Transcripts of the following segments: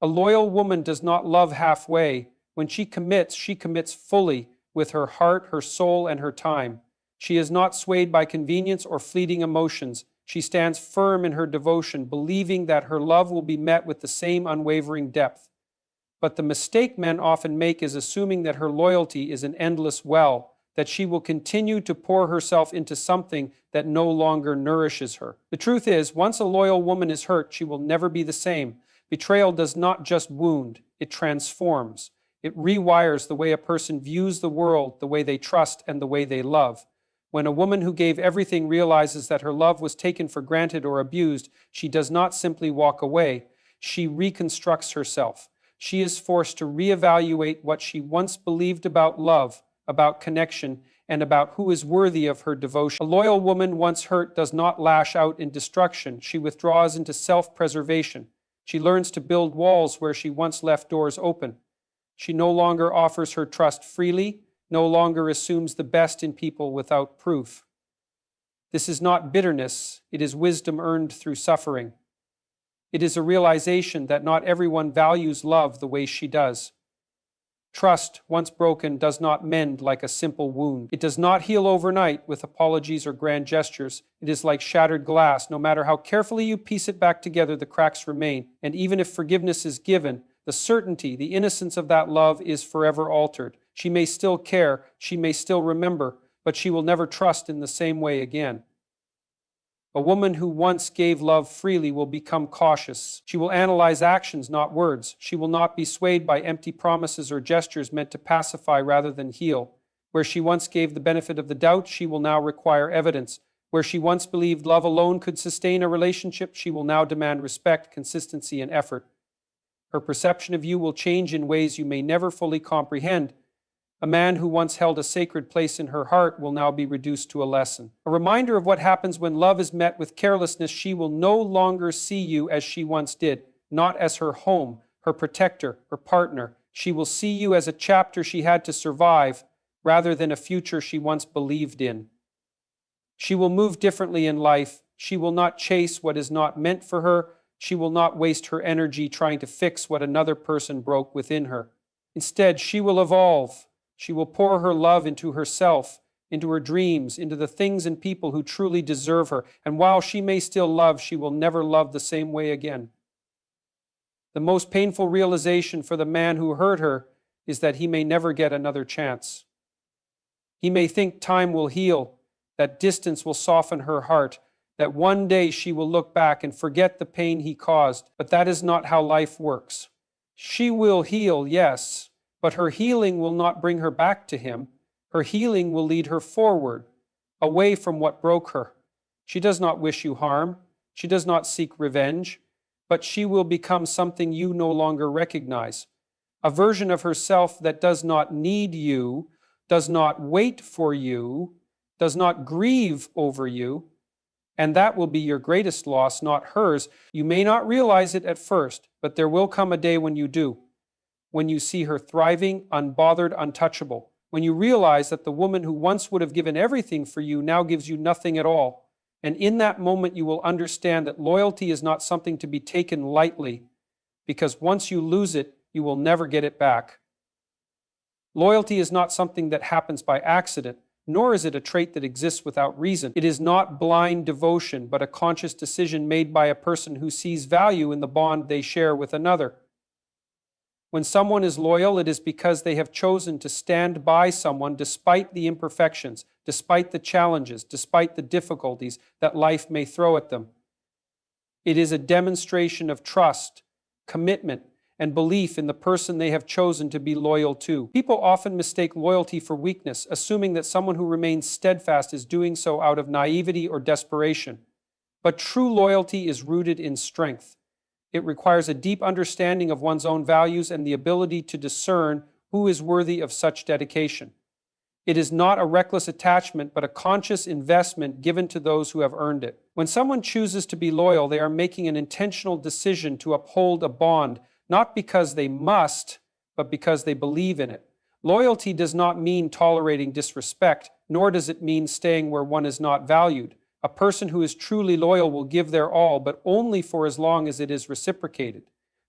A loyal woman does not love halfway. When she commits fully with her heart, her soul, and her time. She is not swayed by convenience or fleeting emotions. She stands firm in her devotion, believing that her love will be met with the same unwavering depth. But the mistake men often make is assuming that her loyalty is an endless well, that she will continue to pour herself into something that no longer nourishes her. The truth is, once a loyal woman is hurt, she will never be the same. Betrayal does not just wound, it transforms. It rewires the way a person views the world, the way they trust, and the way they love. When a woman who gave everything realizes that her love was taken for granted or abused, she does not simply walk away. She reconstructs herself. She is forced to reevaluate what she once believed about love, about connection, and about who is worthy of her devotion. A loyal woman once hurt does not lash out in destruction. She withdraws into self-preservation. She learns to build walls where she once left doors open. She no longer offers her trust freely, no longer assumes the best in people without proof. This is not bitterness, it is wisdom earned through suffering. It is a realization that not everyone values love the way she does. Trust, once broken, does not mend like a simple wound. It does not heal overnight with apologies or grand gestures. It is like shattered glass. No matter how carefully you piece it back together, the cracks remain. And even if forgiveness is given, the certainty, the innocence of that love is forever altered. She may still care, she may still remember, but she will never trust in the same way again. A woman who once gave love freely will become cautious. She will analyze actions, not words. She will not be swayed by empty promises or gestures meant to pacify rather than heal. Where she once gave the benefit of the doubt, she will now require evidence. Where she once believed love alone could sustain a relationship, she will now demand respect, consistency, and effort. Her perception of you will change in ways you may never fully comprehend. A man who once held a sacred place in her heart will now be reduced to a lesson. A reminder of what happens when love is met with carelessness. She will no longer see you as she once did, not as her home, her protector, her partner. She will see you as a chapter she had to survive, rather than a future she once believed in. She will move differently in life. She will not chase what is not meant for her. She will not waste her energy trying to fix what another person broke within her. Instead, she will evolve. She will pour her love into herself, into her dreams, into the things and people who truly deserve her. And while she may still love, she will never love the same way again. The most painful realization for the man who hurt her is that he may never get another chance. He may think time will heal, that distance will soften her heart, that one day she will look back and forget the pain he caused, but that is not how life works. She will heal, yes, but her healing will not bring her back to him. Her healing will lead her forward, away from what broke her. She does not wish you harm. She does not seek revenge, but she will become something you no longer recognize. A version of herself that does not need you, does not wait for you, does not grieve over you, and that will be your greatest loss, not hers. You may not realize it at first, but there will come a day when you do. When you see her thriving, unbothered, untouchable. When you realize that the woman who once would have given everything for you now gives you nothing at all. And in that moment you will understand that loyalty is not something to be taken lightly, because once you lose it, you will never get it back. Loyalty is not something that happens by accident, nor is it a trait that exists without reason. It is not blind devotion, but a conscious decision made by a person who sees value in the bond they share with another. When someone is loyal, it is because they have chosen to stand by someone despite the imperfections, despite the challenges, despite the difficulties that life may throw at them. It is a demonstration of trust, commitment, and belief in the person they have chosen to be loyal to. People often mistake loyalty for weakness, assuming that someone who remains steadfast is doing so out of naivety or desperation. But true loyalty is rooted in strength. It requires a deep understanding of one's own values and the ability to discern who is worthy of such dedication. It is not a reckless attachment, but a conscious investment given to those who have earned it. When someone chooses to be loyal, they are making an intentional decision to uphold a bond, not because they must, but because they believe in it. Loyalty does not mean tolerating disrespect, nor does it mean staying where one is not valued. A person who is truly loyal will give their all, but only for as long as it is reciprocated.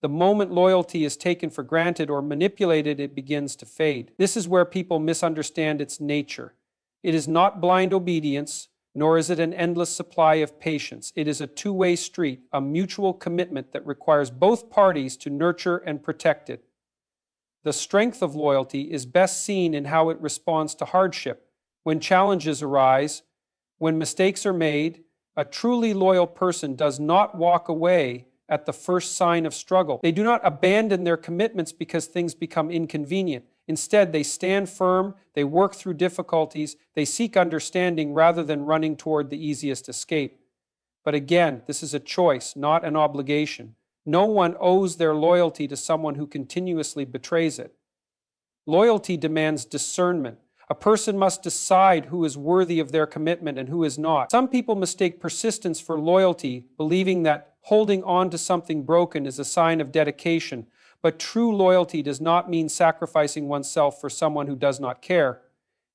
The moment loyalty is taken for granted or manipulated, it begins to fade. This is where people misunderstand its nature. It is not blind obedience, nor is it an endless supply of patience. It is a two-way street, a mutual commitment that requires both parties to nurture and protect it. The strength of loyalty is best seen in how it responds to hardship. When challenges arise, when mistakes are made, a truly loyal person does not walk away at the first sign of struggle. They do not abandon their commitments because things become inconvenient. Instead, they stand firm, they work through difficulties, they seek understanding rather than running toward the easiest escape. But again, this is a choice, not an obligation. No one owes their loyalty to someone who continuously betrays it. Loyalty demands discernment. A person must decide who is worthy of their commitment and who is not. Some people mistake persistence for loyalty, believing that holding on to something broken is a sign of dedication. But true loyalty does not mean sacrificing oneself for someone who does not care.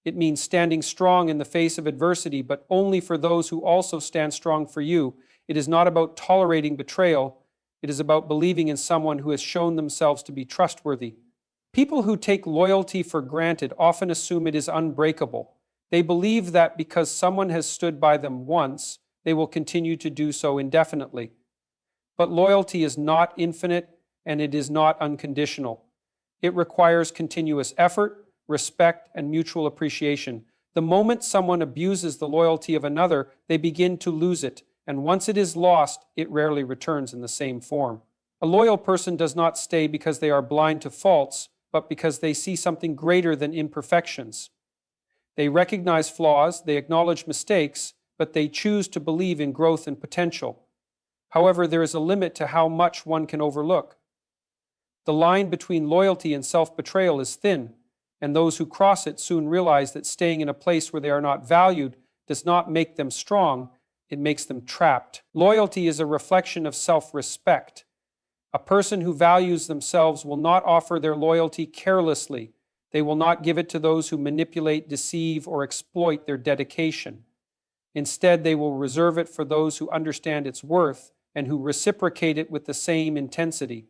It means standing strong in the face of adversity, but only for those who also stand strong for you. It is not about tolerating betrayal. It is about believing in someone who has shown themselves to be trustworthy. People who take loyalty for granted often assume it is unbreakable. They believe that because someone has stood by them once, they will continue to do so indefinitely. But loyalty is not infinite, and it is not unconditional. It requires continuous effort, respect, and mutual appreciation. The moment someone abuses the loyalty of another, they begin to lose it, and once it is lost, it rarely returns in the same form. A loyal person does not stay because they are blind to faults, but because they see something greater than imperfections. They recognize flaws, they acknowledge mistakes, but they choose to believe in growth and potential. However, there is a limit to how much one can overlook. The line between loyalty and self-betrayal is thin, and those who cross it soon realize that staying in a place where they are not valued does not make them strong, it makes them trapped. Loyalty is a reflection of self-respect. A person who values themselves will not offer their loyalty carelessly. They will not give it to those who manipulate, deceive, or exploit their dedication. Instead, they will reserve it for those who understand its worth and who reciprocate it with the same intensity.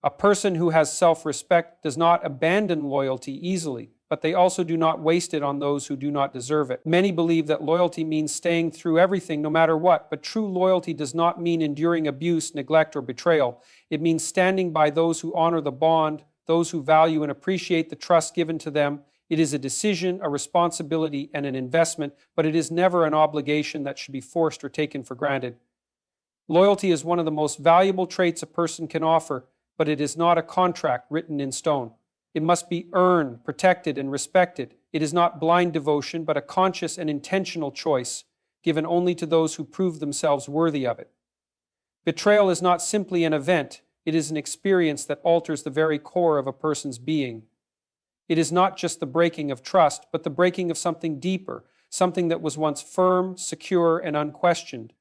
A person who has self-respect does not abandon loyalty easily, but they also do not waste it on those who do not deserve it. Many believe that loyalty means staying through everything no matter what, but true loyalty does not mean enduring abuse, neglect, or betrayal. It means standing by those who honor the bond, those who value and appreciate the trust given to them. It is a decision, a responsibility, and an investment, but it is never an obligation that should be forced or taken for granted. Loyalty is one of the most valuable traits a person can offer, but it is not a contract written in stone. It must be earned, protected, and respected. It is not blind devotion, but a conscious and intentional choice, given only to those who prove themselves worthy of it. Betrayal is not simply an event, it is an experience that alters the very core of a person's being. It is not just the breaking of trust, but the breaking of something deeper, something that was once firm, secure, and unquestioned.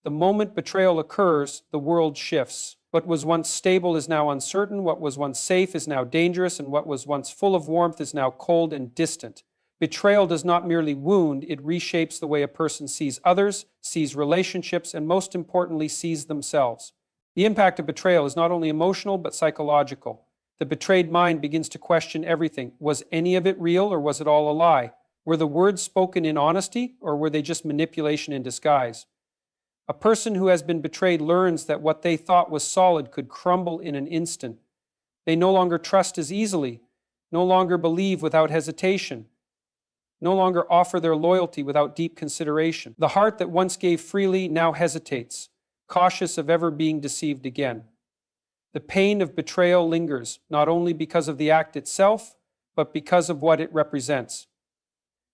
The moment betrayal occurs, the world shifts. What was once stable is now uncertain, what was once safe is now dangerous, and what was once full of warmth is now cold and distant. Betrayal does not merely wound, it reshapes the way a person sees others, sees relationships, and most importantly, sees themselves. The impact of betrayal is not only emotional, but psychological. The betrayed mind begins to question everything. Was any of it real, or was it all a lie? Were the words spoken in honesty, or were they just manipulation in disguise? A person who has been betrayed learns that what they thought was solid could crumble in an instant. They no longer trust as easily, no longer believe without hesitation, no longer offer their loyalty without deep consideration. The heart that once gave freely now hesitates, cautious of ever being deceived again. The pain of betrayal lingers, not only because of the act itself, but because of what it represents.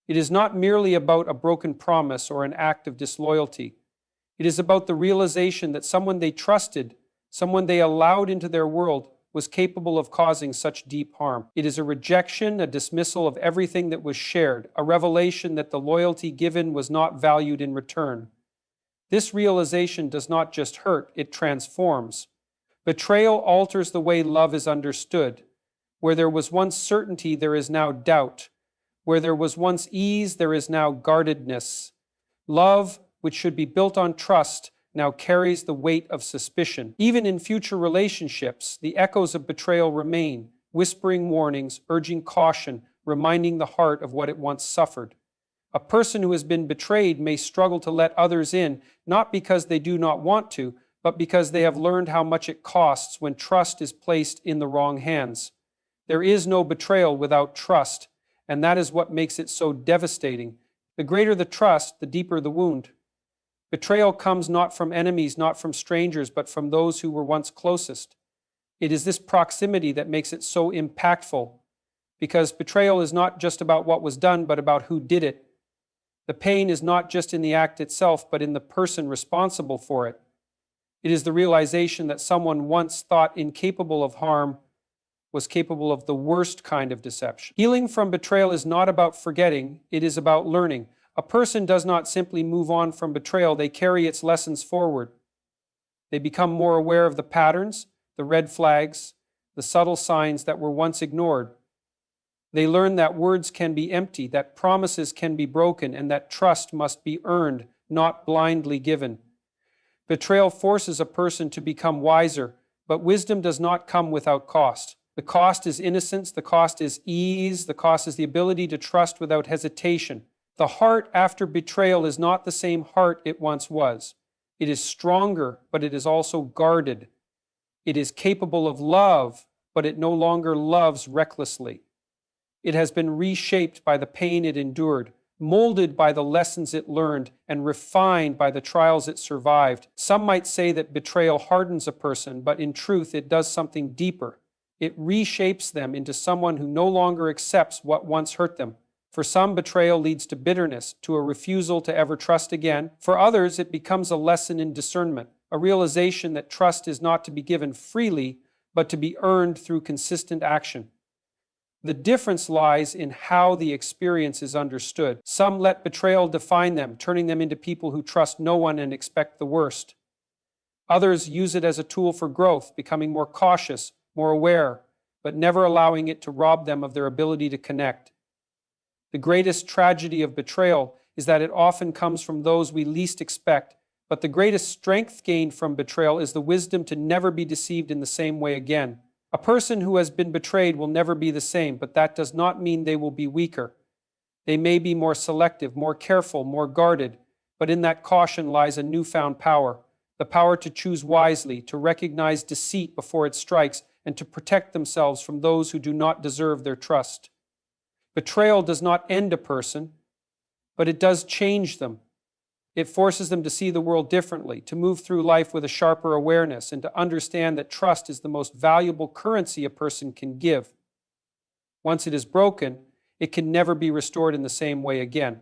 It is not merely about a broken promise or an act of disloyalty. It is about the realization that someone they trusted, someone they allowed into their world, was capable of causing such deep harm. It is a rejection, a dismissal of everything that was shared, a revelation that the loyalty given was not valued in return. This realization does not just hurt, it transforms. Betrayal alters the way love is understood. Where there was once certainty, there is now doubt. Where there was once ease, there is now guardedness. Love, which should be built on trust, now carries the weight of suspicion. Even in future relationships, the echoes of betrayal remain, whispering warnings, urging caution, reminding the heart of what it once suffered. A person who has been betrayed may struggle to let others in, not because they do not want to, but because they have learned how much it costs when trust is placed in the wrong hands. There is no betrayal without trust, and that is what makes it so devastating. The greater the trust, the deeper the wound. Betrayal comes not from enemies, not from strangers, but from those who were once closest. It is this proximity that makes it so impactful, because betrayal is not just about what was done, but about who did it. The pain is not just in the act itself, but in the person responsible for it. It is the realization that someone once thought incapable of harm was capable of the worst kind of deception. Healing from betrayal is not about forgetting, it is about learning. A person does not simply move on from betrayal, they carry its lessons forward. They become more aware of the patterns, the red flags, the subtle signs that were once ignored. They learn that words can be empty, that promises can be broken, and that trust must be earned, not blindly given. Betrayal forces a person to become wiser, but wisdom does not come without cost. The cost is innocence, the cost is ease, the cost is the ability to trust without hesitation. The heart after betrayal is not the same heart it once was. It is stronger, but it is also guarded. It is capable of love, but it no longer loves recklessly. It has been reshaped by the pain it endured, molded by the lessons it learned, and refined by the trials it survived. Some might say that betrayal hardens a person, but in truth it does something deeper. It reshapes them into someone who no longer accepts what once hurt them. For some, betrayal leads to bitterness, to a refusal to ever trust again. For others, it becomes a lesson in discernment, a realization that trust is not to be given freely, but to be earned through consistent action. The difference lies in how the experience is understood. Some let betrayal define them, turning them into people who trust no one and expect the worst. Others use it as a tool for growth, becoming more cautious, more aware, but never allowing it to rob them of their ability to connect. The greatest tragedy of betrayal is that it often comes from those we least expect, but the greatest strength gained from betrayal is the wisdom to never be deceived in the same way again. A person who has been betrayed will never be the same, but that does not mean they will be weaker. They may be more selective, more careful, more guarded, but in that caution lies a newfound power, the power to choose wisely, to recognize deceit before it strikes, and to protect themselves from those who do not deserve their trust. Betrayal does not end a person, but it does change them. It forces them to see the world differently, to move through life with a sharper awareness, and to understand that trust is the most valuable currency a person can give. Once it is broken, it can never be restored in the same way again.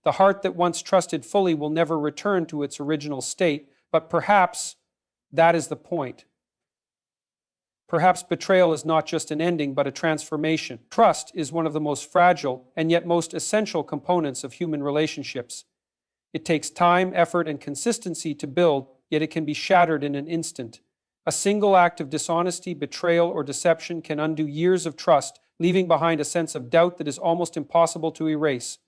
The heart that once trusted fully will never return to its original state, but perhaps that is the point. Perhaps betrayal is not just an ending, but a transformation. Trust is one of the most fragile and yet most essential components of human relationships. It takes time, effort, and consistency to build, yet it can be shattered in an instant. A single act of dishonesty, betrayal, or deception can undo years of trust, leaving behind a sense of doubt that is almost impossible to erase.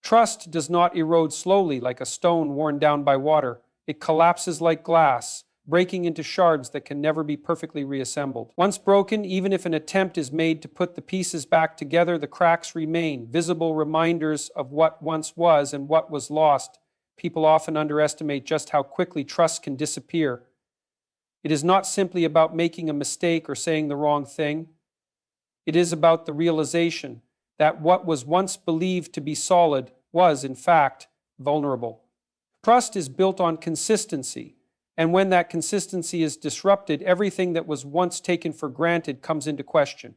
Trust does not erode slowly like a stone worn down by water. It collapses like glass, breaking into shards that can never be perfectly reassembled. Once broken, even if an attempt is made to put the pieces back together, the cracks remain, visible reminders of what once was and what was lost. People often underestimate just how quickly trust can disappear. It is not simply about making a mistake or saying the wrong thing. It is about the realization that what was once believed to be solid was, in fact, vulnerable. Trust is built on consistency. And when that consistency is disrupted, everything that was once taken for granted comes into question.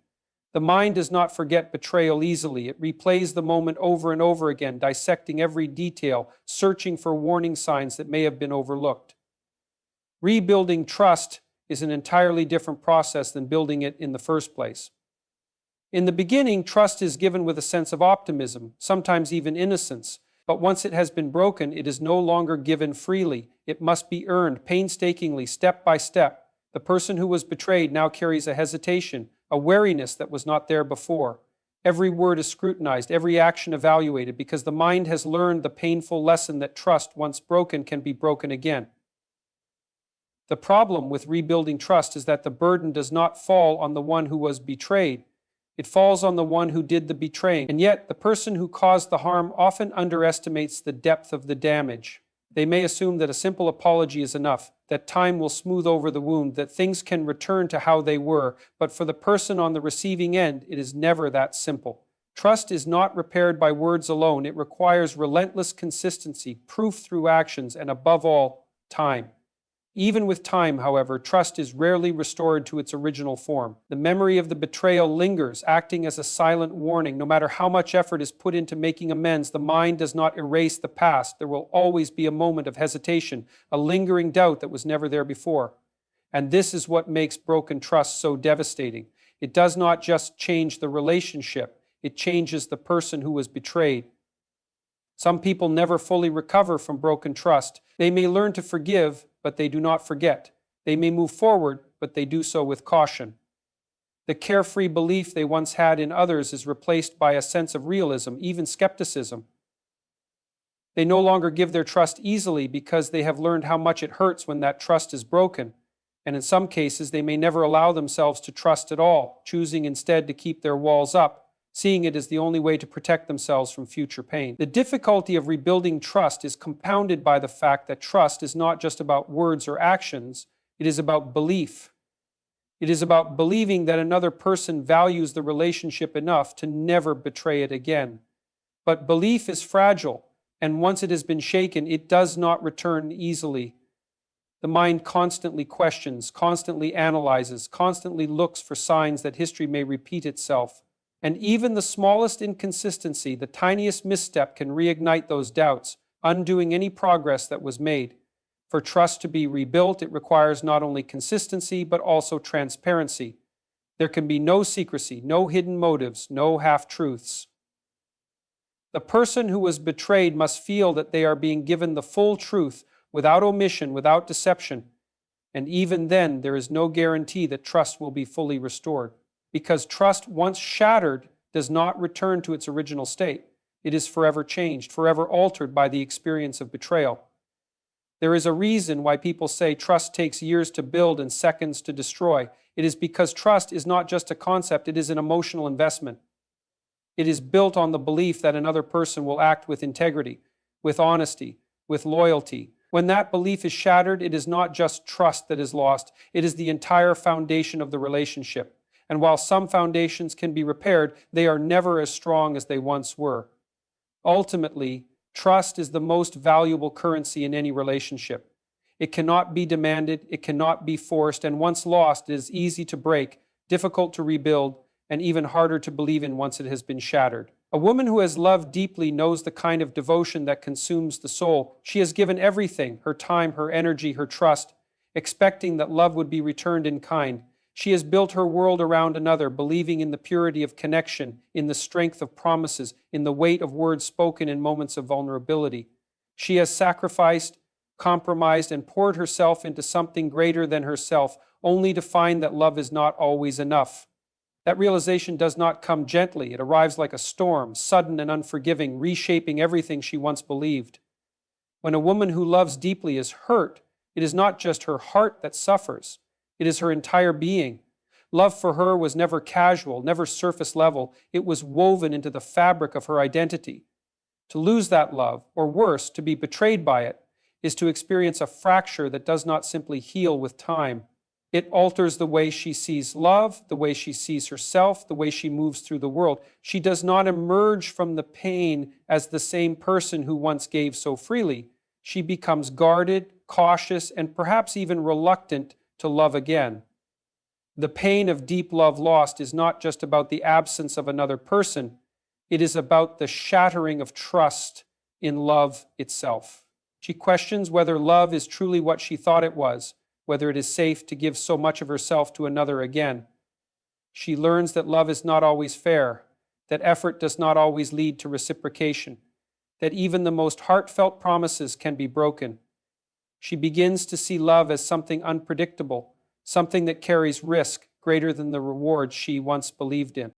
The mind does not forget betrayal easily. It replays the moment over and over again, dissecting every detail, searching for warning signs that may have been overlooked. Rebuilding trust is an entirely different process than building it in the first place. In the beginning, trust is given with a sense of optimism, sometimes even innocence. But once it has been broken, it is no longer given freely. It must be earned painstakingly, step by step. The person who was betrayed now carries a hesitation, a wariness that was not there before. Every word is scrutinized, every action evaluated, because the mind has learned the painful lesson that trust, once broken, can be broken again. The problem with rebuilding trust is that the burden does not fall on the one who was betrayed. It falls on the one who did the betraying. And yet, the person who caused the harm often underestimates the depth of the damage. They may assume that a simple apology is enough, that time will smooth over the wound, that things can return to how they were, but for the person on the receiving end, it is never that simple. Trust is not repaired by words alone. It requires relentless consistency, proof through actions, and above all, time. Even with time, however, trust is rarely restored to its original form. The memory of the betrayal lingers, acting as a silent warning. No matter how much effort is put into making amends, the mind does not erase the past. There will always be a moment of hesitation, a lingering doubt that was never there before. And this is what makes broken trust so devastating. It does not just change the relationship, it changes the person who was betrayed. Some people never fully recover from broken trust. They may learn to forgive, but they do not forget. They may move forward, but they do so with caution. The carefree belief they once had in others is replaced by a sense of realism, even skepticism. They no longer give their trust easily because they have learned how much it hurts when that trust is broken. And in some cases, they may never allow themselves to trust at all, choosing instead to keep their walls up, seeing it as the only way to protect themselves from future pain. The difficulty of rebuilding trust is compounded by the fact that trust is not just about words or actions, it is about belief. It is about believing that another person values the relationship enough to never betray it again. But belief is fragile, and once it has been shaken, it does not return easily. The mind constantly questions, constantly analyzes, constantly looks for signs that history may repeat itself. And even the smallest inconsistency, the tiniest misstep can reignite those doubts, undoing any progress that was made. For trust to be rebuilt, it requires not only consistency, but also transparency. There can be no secrecy, no hidden motives, no half-truths. The person who was betrayed must feel that they are being given the full truth, without omission, without deception. And even then, there is no guarantee that trust will be fully restored. Because trust, once shattered, does not return to its original state. It is forever changed, forever altered by the experience of betrayal. There is a reason why people say trust takes years to build and seconds to destroy. It is because trust is not just a concept, it is an emotional investment. It is built on the belief that another person will act with integrity, with honesty, with loyalty. When that belief is shattered, it is not just trust that is lost, it is the entire foundation of the relationship. And while some foundations can be repaired, they are never as strong as they once were. Ultimately, trust is the most valuable currency in any relationship. It cannot be demanded, it cannot be forced, and once lost, it is easy to break, difficult to rebuild, and even harder to believe in once it has been shattered. A woman who has loved deeply knows the kind of devotion that consumes the soul. She has given everything, her time, her energy, her trust, expecting that love would be returned in kind. She has built her world around another, believing in the purity of connection, in the strength of promises, in the weight of words spoken in moments of vulnerability. She has sacrificed, compromised, and poured herself into something greater than herself, only to find that love is not always enough. That realization does not come gently. It arrives like a storm, sudden and unforgiving, reshaping everything she once believed. When a woman who loves deeply is hurt, it is not just her heart that suffers. It is her entire being. Love for her was never casual, never surface level. It was woven into the fabric of her identity. To lose that love, or worse, to be betrayed by it, is to experience a fracture that does not simply heal with time. It alters the way she sees love, the way she sees herself, the way she moves through the world. She does not emerge from the pain as the same person who once gave so freely. She becomes guarded, cautious, and perhaps even reluctant to love again. The pain of deep love lost is not just about the absence of another person, it is about the shattering of trust in love itself. She questions whether love is truly what she thought it was, whether it is safe to give so much of herself to another again. She learns that love is not always fair, that effort does not always lead to reciprocation, that even the most heartfelt promises can be broken. She begins to see love as something unpredictable, something that carries risk greater than the rewards she once believed in.